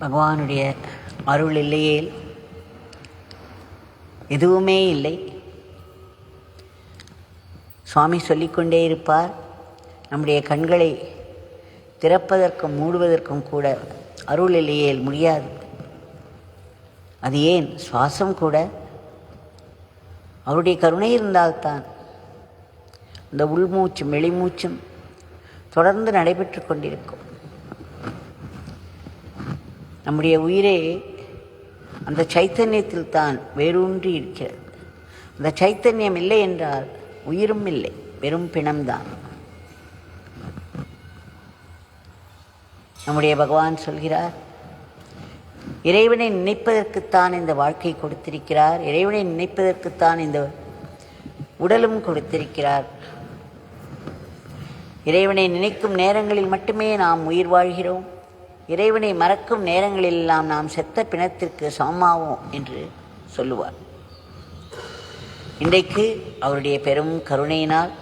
பகவானுடைய அருள் இல்லையே எதுவுமே இல்லை. சுவாமி சொல்லிக்கொண்டே இருப்பார், நம்முடைய கண்களை திறப்பதற்கும் மூடுவதற்கும் கூட அருள் இல்லையே முடியாது. அது ஏன் சுவாசம் கூட அவருடைய கருணை இருந்தால்தான் அந்த உள்மூச்சும் வெளிமூச்சும் தொடர்ந்து நடைபெற்று கொண்டிருக்கும். நம்முடைய உயிரே அந்த சைத்தன்யத்தில் தான் வேரூன்றி இருக்கிறது. அந்த சைத்தன்யம் இல்லை என்றால் உயிரும் இல்லை, வெறும் பிணம்தான். நம்முடைய பகவான் சொல்கிறார், இறைவனை நினைப்பதற்குத்தான் இந்த வாழ்க்கை கொடுத்திருக்கிறார், இறைவனை நினைப்பதற்குத்தான் இந்த உடலும் கொடுத்திருக்கிறார். இறைவனை நினைக்கும் நேரங்களில் மட்டுமே நாம் உயிர் வாழ்கிறோம், இறைவனை மறக்கும் நேரங்களெல்லாம் நாம் செத்த பிணத்திற்கு சமமாவோம் என்று சொல்லுவார். இன்றைக்கு அவருடைய பெரும் கருணையினால்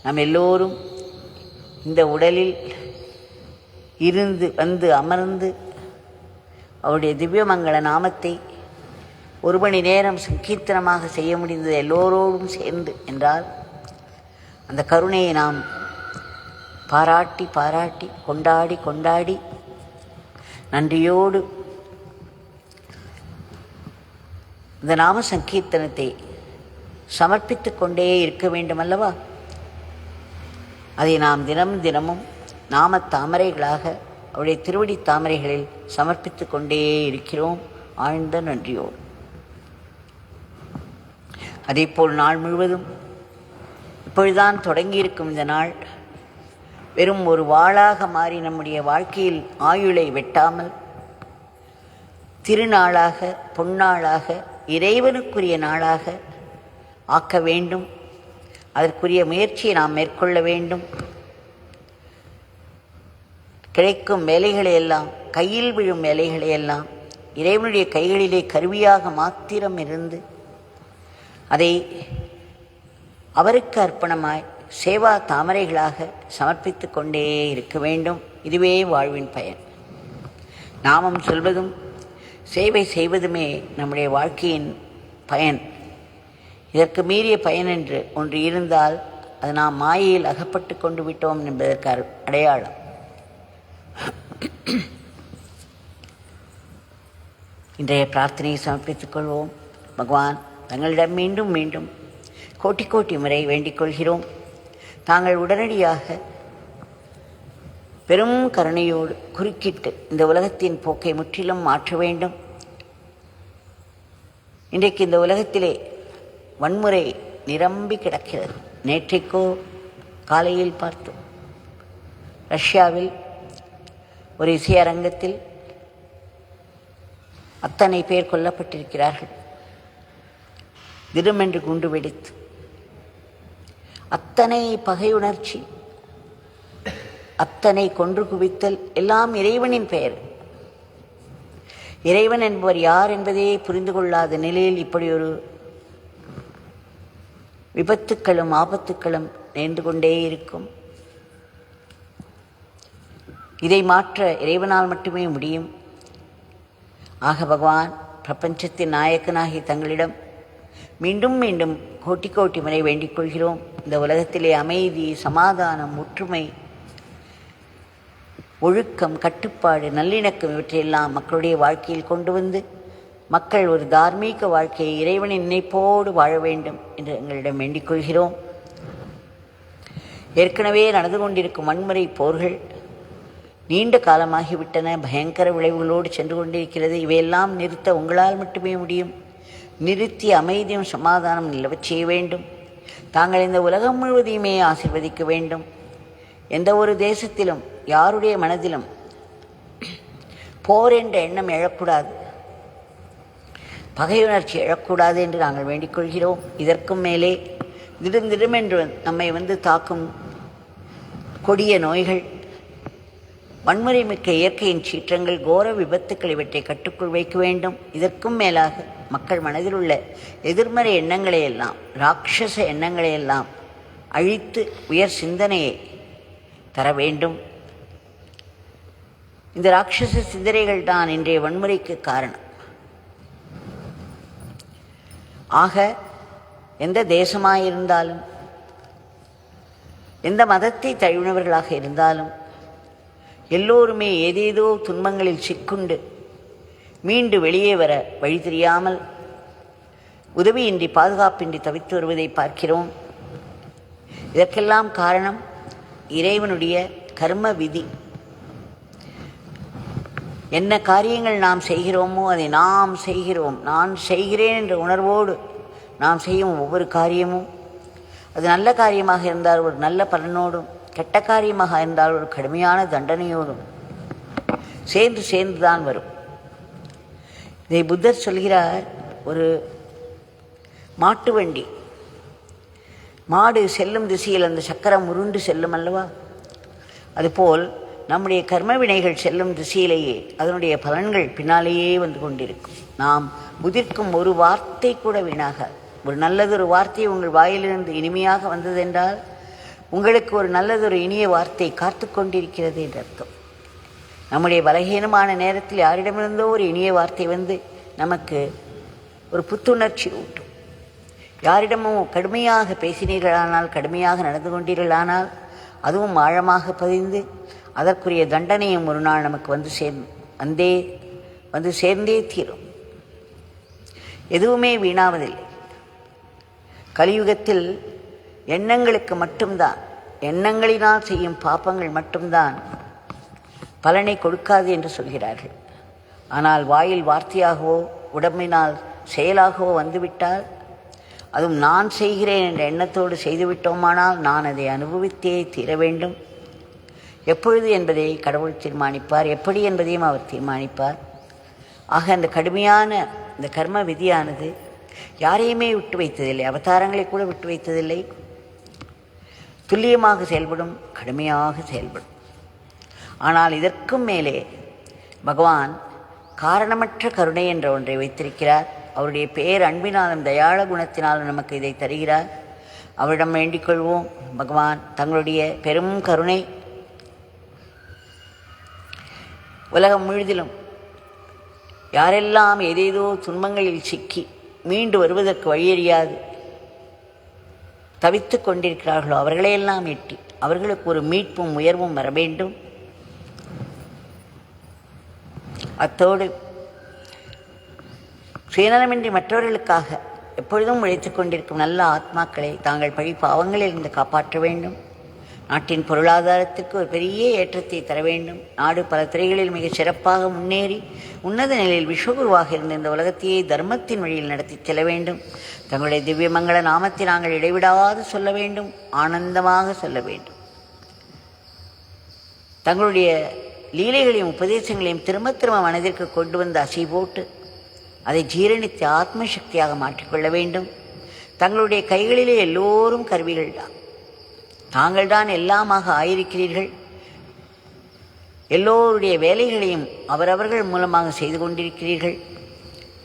நாம் எல்லோரும் இந்த உடலில் இருந்து வந்து அமர்ந்து அவருடைய திவ்யமங்கள நாமத்தை ஒரு மணி நேரம் சங்கீர்த்தனமாக செய்ய முடிந்தது எல்லோரோடும் சேர்ந்து என்றால் அந்த கருணையை நாம் பாராட்டி பாராட்டி கொண்டாடி கொண்டாடி நன்றியோடு இந்த நாம சங்கீர்த்தனத்தை சமர்ப்பித்து கொண்டே இருக்க வேண்டும் அல்லவா? அதை நாம் தினம் தினமும் நாம தாமரைகளாக அவருடைய திருவடி தாமரைகளில் சமர்ப்பித்து கொண்டே இருக்கிறோம் ஆழ்ந்த நன்றியோடு. அதேபோல் நாள் முழுவதும் இப்பொழுதுதான் தொடங்கியிருக்கும் இந்த நாள் வெறும் ஒரு வாளாக மாறி நம்முடைய வாழ்க்கையில் ஆயுளை வெட்டாமல் திருநாளாக பொன்னாளாக இறைவனுக்குரிய நாளாக ஆக்க வேண்டும். அதற்குரிய முயற்சியை நாம் மேற்கொள்ள வேண்டும். கிடைக்கும் வேலைகளையெல்லாம், கையில் விழும் வேலைகளையெல்லாம் இறைவனுடைய கைகளிலே கருவியாக மாத்திரம் இருந்து அதை அவருக்கு அர்ப்பணமாய் சேவா தாமரைகளாக சமர்ப்பித்து கொண்டே இருக்க வேண்டும். இதுவே வாழ்வின் பயன். நாமம் சொல்வதும் சேவை செய்வதுமே நம்முடைய வாழ்க்கையின் பயன். இதற்கு மீறிய பயன் என்று ஒன்று இருந்தால் அது நாம் மாயையில் அகப்பட்டு கொண்டு விட்டோம் என்பதற்கு அடையாளம். இன்றைய பிரார்த்தனையை சமர்ப்பித்துக் கொள்வோம். பகவான் தங்களிடம் மீண்டும் மீண்டும் கோட்டி கோட்டி முறை வேண்டிக் கொள்கிறோம். தாங்கள் உடனடியாக பெரும் கருணையோடு குறுக்கிட்டு இந்த உலகத்தின் போக்கை முற்றிலும் மாற்ற வேண்டும். இன்றைக்கு இந்த உலகத்திலே வன்முறை நிரம்பி கிடக்கிறது. நேற்றைக்கோ காலையில் பார்த்தோம், ரஷ்யாவில் ஒரு இசையரங்கத்தில் அத்தனை பேர் கொல்லப்பட்டிருக்கிறார்கள். திடமென்று குண்டு வெடித்து அத்தனை பகையுணர்ச்சி, அத்தனை கொன்று குவித்தல் எல்லாம் இறைவனின் பெயர். இறைவன் என்பவர் யார் என்பதே புரிந்து கொள்ளாத நிலையில் இப்படி ஒரு விபத்துக்களும் ஆபத்துக்களும் நேர்ந்து கொண்டே இருக்கும். இதை மாற்ற இறைவனால் மட்டுமே முடியும். ஆக பகவான் பிரபஞ்சத்தின் நாயக்கனாகி தங்களிடம் மீண்டும் மீண்டும் கோட்டி கோட்டி முறை வேண்டிக் கொள்கிறோம். இந்த உலகத்திலே அமைதி, சமாதானம், ஒற்றுமை, ஒழுக்கம், கட்டுப்பாடு, நல்லிணக்கம் இவற்றையெல்லாம் மக்களுடைய வாழ்க்கையில் கொண்டு வந்து மக்கள் ஒரு தார்மீக வாழ்க்கையை இறைவனின் நினைப்போடு வாழ வேண்டும் என்று எங்களிடம் வேண்டிக் கொள்கிறோம். ஏற்கனவே நடந்து கொண்டிருக்கும் வன்முறை போர்கள் நீண்ட காலமாகிவிட்டன, பயங்கர விளைவுகளோடு சென்று கொண்டிருக்கிறது. இவையெல்லாம் நிறுத்த உங்களால் மட்டுமே முடியும். நிறுத்தி அமைதியும் சமாதானம் நிலவச் செய்ய வேண்டும். தாங்கள் இந்த உலகம் முழுவதையுமே ஆசீர்வதிக்க வேண்டும். எந்த ஒரு தேசத்திலும் யாருடைய மனதிலும் போர் என்ற எண்ணம் எழக்கூடாது, பகையுணர்ச்சி எழக்கூடாது என்று நாங்கள் வேண்டிக் கொள்கிறோம். இதற்கும் மேலே திடமென்று நம்மை தாக்கும் கொடிய நோய்கள், வன்முறை மிக்க இயற்கையின் சீற்றங்கள், கோர விபத்துக்கள் இவற்றை கட்டுக்குள் வைக்க வேண்டும். இதற்கும் மேலாக மக்கள் மனதில் உள்ள எதிர்மறை எண்ணங்களையெல்லாம், ராட்சச எண்ணங்களையெல்லாம் அழித்து உயர் சிந்தனையை தர வேண்டும். இந்த ராட்சச சிந்தனைகள் தான் இன்றைய வன்முறைக்கு காரணம். ஆக எந்த தேசமாயிருந்தாலும், எந்த மதத்தை தழுவினவர்களாக இருந்தாலும் எல்லோருமே ஏதேதோ துன்பங்களில் சிக்குண்டு மீண்டு வெளியே வர வழி தெரியாமல் உதவியின்றி பாதுகாப்பின்றி தவித்து வருவதை பார்க்கிறோம். இதற்கெல்லாம் காரணம் இறைவனுடைய கர்ம விதி. என்ன காரியங்கள் நாம் செய்கிறோமோ அதை நாம் செய்கிறோம். நான் செய்கிறேன் என்ற உணர்வோடு நாம் செய்யும் ஒவ்வொரு காரியமும் அது நல்ல காரியமாக இருந்தால் ஒரு நல்ல பலனோடும், கெட்ட காரியமாக இருந்தால் ஒரு கடுமையான தண்டனையோடும் சேர்ந்து தான் வரும். இதை புத்தர் சொல்கிறார். ஒரு மாட்டு வண்டி, மாடு செல்லும் திசையில் அந்த சக்கரம் உருண்டு செல்லும் அல்லவா? அதுபோல் நம்முடைய கர்ம வினைகள் செல்லும் திசையிலேயே அதனுடைய பலன்கள் பின்னாலேயே வந்து கொண்டிருக்கும். நாம் முதிர்க்கும் ஒரு வார்த்தை கூட வீணாக, ஒரு நல்லதொரு வார்த்தை உங்கள் வாயிலிருந்து இனிமையாக வந்ததென்றால் உங்களுக்கு ஒரு நல்லதொரு இனிய வார்த்தை காத்து கொண்டிருக்கிறது என்று அர்த்தம். நம்முடைய பலகீனமான நேரத்தில் யாரிடமிருந்தோ ஒரு இனிய வார்த்தை வந்து நமக்கு ஒரு புத்துணர்ச்சி ஊட்டும். யாரிடமும் கடுமையாக பேசினீர்களானால், கடுமையாக நடந்து கொண்டீர்களானால் அதுவும் ஆழமாக பதிந்து அதற்குரிய தண்டனையும் ஒரு நாள் நமக்கு வந்து சேர்ந்தே தீரும். எதுவுமே வீணாவதில்லை. கலியுகத்தில் எண்ணங்களுக்கு மட்டும்தான், எண்ணங்களினால் செய்யும் பாப்பங்கள் மட்டும்தான் பலனை கொடுக்காது என்று சொல்கிறார்கள். ஆனால் வாயில் வார்த்தையாகவோ உடம்பினால் செயலாகவோ வந்துவிட்டால், அதுவும் நான் செய்கிறேன் என்ற எண்ணத்தோடு செய்துவிட்டோமானால் நான் அதை அனுபவித்தே தீர வேண்டும். எப்பொழுது என்பதை கடவுள் தீர்மானிப்பார், எப்படி என்பதையும் அவர் தீர்மானிப்பார். ஆக அந்த கடுமையான இந்த கர்ம விதியானது யாரையுமே விட்டு வைத்ததில்லை, அவதாரங்களை கூட விட்டு வைத்ததில்லை. துல்லியமாக செயல்படும், கடுமையாக செயல்படும். ஆனால் இதற்கும் மேலே பகவான் காரணமற்ற கருணை என்ற ஒன்றை வைத்திருக்கிறார். அவருடைய பேர் அன்பினாலும் தயாள குணத்தினாலும் நமக்கு இதை தருகிறார். அவரிடம் வேண்டிக் கொள்வோம். பகவான் தங்களுடைய பெரும் கருணை உலகம் முழுதிலும் யாரெல்லாம் ஏதேதோ துன்பங்களில் சிக்கி மீண்டு வருவதற்கு வழியறியாது தவித்து கொண்டிருக்கிறார்களோ அவர்களையெல்லாம் எட்டி அவர்களுக்கு ஒரு மீட்பும் உயர்வும் வர வேண்டும். அத்தோடு சுயநலமின்றி மற்றவர்களுக்காக எப்பொழுதும் உழைத்துக் கொண்டிருக்கும் நல்ல ஆத்மாக்களை தாங்கள் பழி பாவங்களிலிருந்து காப்பாற்ற வேண்டும். நாட்டின் பொருளாதாரத்திற்கு ஒரு பெரிய ஏற்றத்தை தர வேண்டும். நாடு பல துறைகளில் மிக சிறப்பாக முன்னேறி உன்னத நிலையில் விஸ்வகுருவாக இருந்த இந்த உலகத்தையே தர்மத்தின் வழியில் நடத்தி செல்ல வேண்டும். தங்களுடைய திவ்யமங்கள நாமத்தை நாங்கள் இடைவிடாது சொல்ல வேண்டும், ஆனந்தமாக சொல்ல வேண்டும். தங்களுடைய லீலைகளையும் உபதேசங்களையும் திரும்ப திரும்ப மனதிற்கு கொண்டு வந்து அசை போட்டு அதை ஜீரணித்து ஆத்ம சக்தியாக மாற்றிக்கொள்ள வேண்டும். தங்களுடைய கைகளிலே எல்லோரும் கருவிகள் தான், தாங்கள் தான் எல்லாமாக ஆயிருக்கிறீர்கள். எல்லோருடைய வேலைகளையும் அவரவர்கள் மூலமாக செய்து கொண்டிருக்கிறீர்கள்.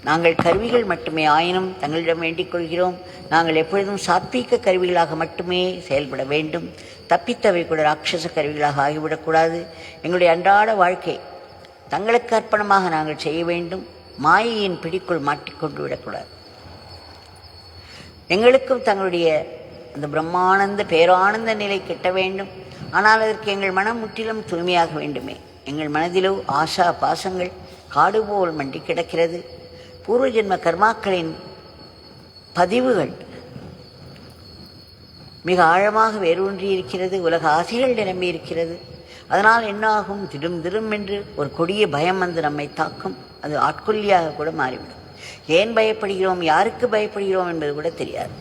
நாங்கள் கருவிகள் மட்டுமே ஆயினும் தங்களிடம் வேண்டிக் கொள்கிறோம். நாங்கள் எப்பொழுதும் சாத்வீக கருவிகளாக மட்டுமே செயல்பட வேண்டும். தப்பித்தவை கூட ராட்சச கருவிகளாக ஆகிவிடக்கூடாது. எங்களுடைய அன்றாட வாழ்க்கை தங்களுக்கு அர்ப்பணமாக நாங்கள் செய்ய வேண்டும். மாயையின் பிடிக்குள் மாட்டிக்கொண்டு விடக்கூடாது. எங்களுக்கும் தங்களுடைய அந்த பிரம்மானந்த பேரானந்த நிலை கிட்ட வேண்டும். ஆனால் அதற்கு எங்கள் மனம் முற்றிலும் தூய்மையாக வேண்டுமே. எங்கள் மனதிலோ ஆசா பாசங்கள் காடு போல் மண்டி கிடக்கிறது. பூர்வ ஜென்ம கர்மாக்களின் பதிவுகள் மிக ஆழமாக வேரூன்றி இருக்கிறது. உலக ஆசைகள் நிரம்பி இருக்கிறது. அதனால் என்னாகும்? திடும் என்று ஒரு கொடிய பயம் வந்து நம்மை தாக்கும். அது ஆட்கொல்லியாக கூட மாறிவிடும். ஏன் பயப்படுகிறோம், யாருக்கு பயப்படுகிறோம் என்பது கூட தெரியாது.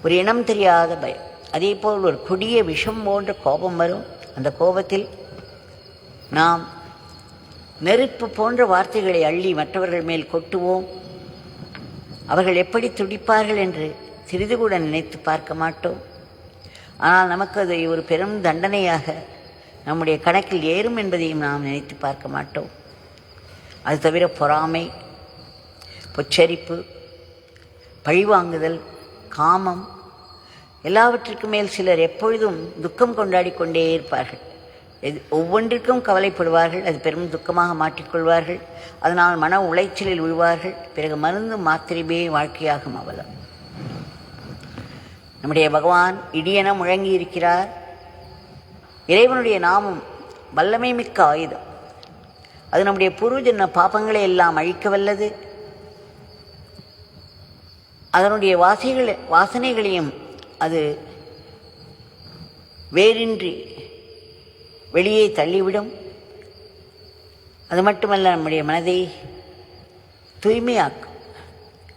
ஒரு இனம் தெரியாத பயம். அதே போல் ஒரு கொடிய விஷம் போன்ற கோபம் வரும். அந்த கோபத்தில் நாம் நெருப்பு போன்ற வார்த்தைகளை அள்ளி மற்றவர்கள் மேல் கொட்டுவோம். அவர்கள் எப்படி துடிப்பார்கள் என்று சிறிது கூட நினைத்து பார்க்க மாட்டோம். ஆனால் நமக்கு அதை ஒரு பெரும் தண்டனையாக நம்முடைய கணக்கில் ஏறும் என்பதையும் நாம் நினைத்து பார்க்க மாட்டோம். அது தவிர பொறாமை, பொச்சரிப்பு, பழிவாங்குதல், காமம் எல்லாவற்றிற்கு மேல் சிலர் எப்பொழுதும் துக்கம் கொண்டாடி கொண்டே இருப்பார்கள். ஒவ்வொன்றிற்கும் கவலைப்படுவார்கள், அது பெரும் துக்கமாக மாற்றிக்கொள்வார்கள், அதனால் மன உளைச்சலில் விழுவார்கள். பிறகு மருந்து மாத்திரையே வாழ்க்கையாகும் அவலம். நம்முடைய பகவான் இடியென முழங்கி இருக்கிறார். இறைவனுடைய நாமம் வல்லமை மிக்க ஆயுதம். அது நம்முடைய பூர்வஜன்ம பாபங்களை எல்லாம் அழிக்க வல்லது. அதனுடைய வாசனைகளையும் அது வேறின்றி வெளியே தள்ளிவிடும். அது மட்டுமல்ல, நம்முடைய மனதை தூய்மையாக்கும்.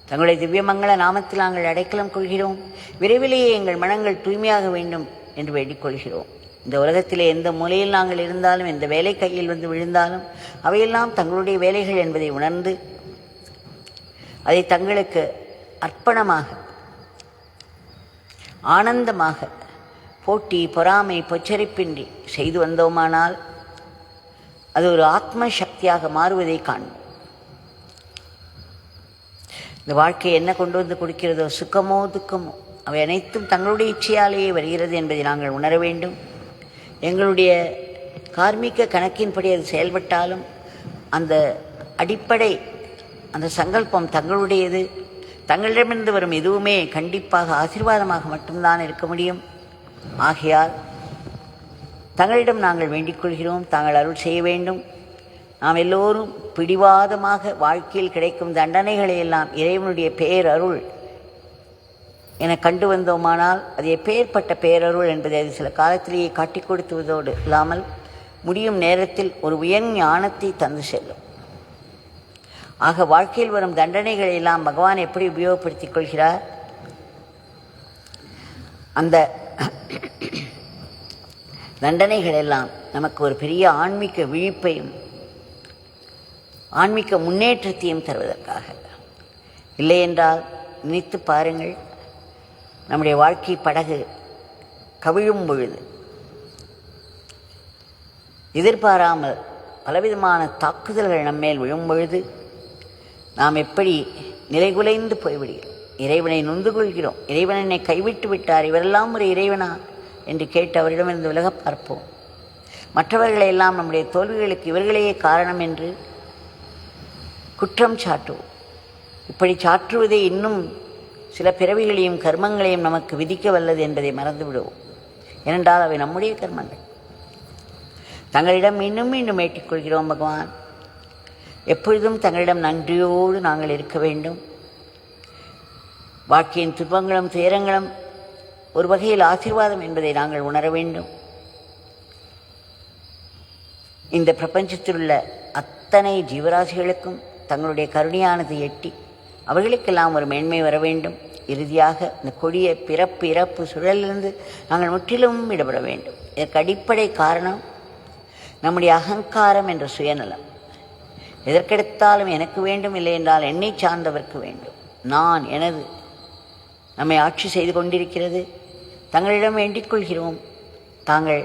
தங்களுடைய திவ்யமங்கள நாமத்தில் நாங்கள் அடைக்கலம் கொள்கிறோம். விரைவிலேயே எங்கள் மனங்கள் தூய்மையாக வேண்டும் என்று வேண்டிக் கொள்கிறோம். இந்த உலகத்திலே எந்த மூலையில் நாங்கள் இருந்தாலும், எந்த வேலை கையில் வந்து விழுந்தாலும், அவையெல்லாம் தங்களுடைய வேலைகள் என்பதை உணர்ந்து அதை தங்களுக்கு அர்ப்பணமாக ஆனந்தமாக போட்டி பொறாமை பொச்சரிப்பின்றி செய்து வந்தோமானால் அது ஒரு ஆத்ம சக்தியாக மாறுவதை காண்போம். இந்த வாழ்க்கை என்ன கொண்டு வந்து கொடுக்கிறதோ, சுக்கமோ துக்கமோ, அவை அனைத்தும் தங்களுடைய இச்சையாலேயே வருகிறது என்பதை நாங்கள் உணர வேண்டும். எங்களுடைய கார்மீக கணக்கின்படி அது செயல்பட்டாலும் அந்த அடிப்படை அந்த சங்கல்பம் தங்களுடையது. தங்களிடமிருந்து வரும் எதுவுமே கண்டிப்பாக ஆசீர்வாதமாக மட்டும்தான் இருக்க முடியும். ஆகையால் தங்களிடம் நாங்கள் வேண்டிக் கொள்கிறோம், தாங்கள் அருள் செய்ய வேண்டும். நாம் எல்லோரும் பிடிவாதமாக வாழ்க்கையில் கிடைக்கும் தண்டனைகளை எல்லாம் இறைவனுடைய பேரருள் என கண்டு வந்தோமானால் அது எப்பேற்பட்ட பேரருள் என்பதை அது சில காலத்திலேயே காட்டிக் கொடுத்துவதோடு இல்லாமல் முடியும் நேரத்தில் ஒரு உயர் ஞானத்தை தந்து செல்லும். ஆக வாழ்க்கையில் வரும் தண்டனைகளை எல்லாம் பகவான் எப்படி உபயோகப்படுத்திக் கொள்கிறார்? அந்த தண்டனைகள் எல்லாம் நமக்கு ஒரு பெரிய ஆன்மீக விழிப்பையும் ஆன்மீக முன்னேற்றத்தையும் தருவதற்காக. இல்லை என்றால் நினைத்து பாருங்கள், நம்முடைய வாழ்க்கை படகு கவிழும் பொழுது எதிர்பாராமல் பலவிதமான தாக்குதல்கள் நம்மேல் விழும் பொழுது நாம் எப்படி நிலைகுலைந்து போய்விடுகிறோம், இறைவனை நொந்து கொள்கிறோம். இறைவன் என்னை கைவிட்டு விட்டார், இவரெல்லாம் ஒரு இறைவனா என்று கேட்டு அவரிடமிருந்து விலக பார்ப்போம். மற்றவர்களை எல்லாம் நம்முடைய தோல்விகளுக்கு இவர்களையே காரணம் என்று குற்றம் சாட்டுவோம். இப்படி சாற்றுவதே இன்னும் சில பிறவிகளையும் கர்மங்களையும் நமக்கு விதிக்க வல்லது என்பதை மறந்து விடுவோம். ஏனென்றால் அவை நம்முடைய கர்மங்கள். தங்களிடம் மீண்டும் மீண்டும் ஏற்றிக்கொள்கிறோம். பகவான் எப்பொழுதும் தங்களிடம் நன்றியோடு நாங்கள் இருக்க வேண்டும். வாழ்க்கையின் துன்பங்களும் துயரங்களும் ஒரு வகையில் ஆசீர்வாதம் என்பதை நாங்கள் உணர வேண்டும். இந்த பிரபஞ்சத்தில் உள்ள அத்தனை ஜீவராசிகளுக்கும் தங்களுடைய கருணையானது எட்டி அவர்களுக்கெல்லாம் ஒரு மேன்மை வர வேண்டும். இறுதியாக இந்த கொடிய பிறப்பு இறப்பு சுழலிலிருந்து நாங்கள் முற்றிலும் விடுபட வேண்டும். இதற்கு அடிப்படை காரணம் நம்முடைய அகங்காரம் என்ற சுயநலம். எதற்கெடுத்தாலும் எனக்கு வேண்டும், இல்லை என்றால் என்னை சார்ந்தவர்க்கு வேண்டும், நான் எனது நம்மை ஆட்சி செய்து கொண்டிருக்கிறது. தங்களிடம் வேண்டிக் கொள்கிறோம், தாங்கள்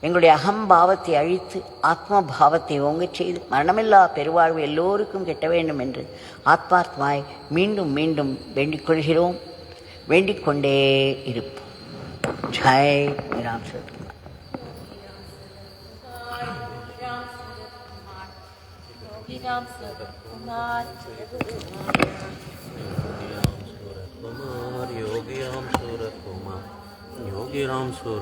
எங்களுடைய அகம்பாவத்தை அழித்து ஆத்ம பாவத்தை ஓங்கச் செய்து மரணமில்லா பெருவாழ்வு எல்லோருக்கும் கிட்ட வேண்டும் என்று ஆத்மார்த்தமாய் மீண்டும் மீண்டும் வேண்டிக் கொள்கிறோம். வேண்டிக் கொண்டே இருப்போம். ஜெய் ராம் சரத்குமார். योगी राम सूरत कुमार, योगी राम सूरत।